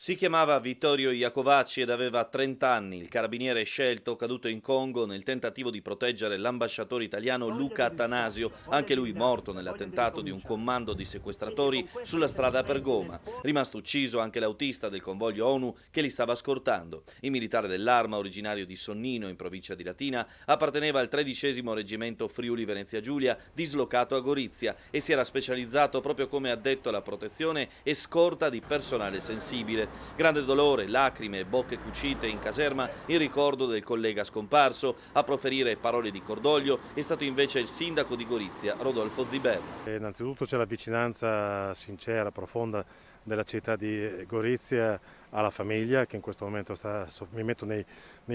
Si chiamava Vittorio Iacovacci ed aveva 30 anni, il carabiniere scelto caduto in Congo nel tentativo di proteggere l'ambasciatore italiano Voglia Luca di Attanasio, riscatto, voglia anche di lui morto rinascita, voglia di nell'attentato di un ricominciare. comando di Quindi sequestratori con questo sulla siamo strada per tornati Goma. nel po'. Rimasto ucciso anche l'autista del convoglio ONU che li stava scortando. Il militare dell'Arma, originario di Sonnino in provincia di Latina, apparteneva al 13° reggimento Friuli Venezia Giulia, dislocato a Gorizia, e si era specializzato proprio come addetto alla protezione e scorta di personale sensibile. Grande dolore, lacrime e bocche cucite in caserma in ricordo del collega scomparso. A proferire parole di cordoglio è stato invece il sindaco di Gorizia, Rodolfo Ziberna. Innanzitutto c'è la vicinanza sincera, profonda della città di Gorizia alla famiglia che in questo momento mi metto nei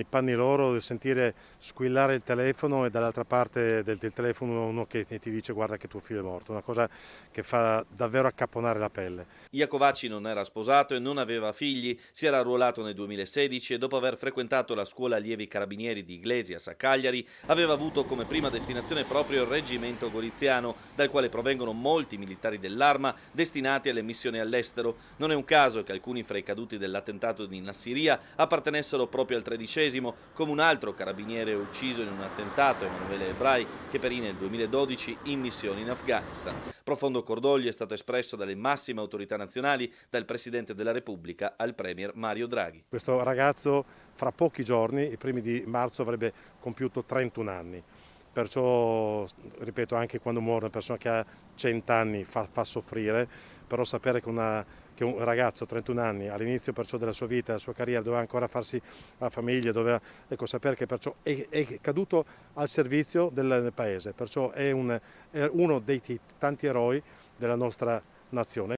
panni loro, di sentire squillare il telefono e dall'altra parte del telefono uno che ti dice guarda che tuo figlio è morto, una cosa che fa davvero accapponare la pelle. Iacovacci non era sposato e non aveva figli, si era arruolato nel 2016 e dopo aver frequentato la scuola allievi carabinieri di Iglesias a Cagliari aveva avuto come prima destinazione proprio il reggimento goriziano, dal quale provengono molti militari dell'Arma destinati alle missioni all'estero. Non è un caso che alcuni fra i caduti dell'attentato di Nassiriya appartenessero proprio al 13°, come un altro carabiniere ucciso in un attentato, Emanuele Ebrai, che perì nel 2012 in missione in Afghanistan. Profondo cordoglio è stato espresso dalle massime autorità nazionali, dal Presidente della Repubblica al Premier Mario Draghi. Questo ragazzo fra pochi giorni, i primi di marzo, avrebbe compiuto 31 anni. Perciò, ripeto, anche quando muore una persona che ha 100 anni fa soffrire, però sapere che un ragazzo 31 anni all'inizio perciò della sua vita, della sua carriera, doveva ancora farsi la famiglia, ecco, sapere che perciò è caduto al servizio del paese, perciò è uno dei tanti eroi della nostra nazione.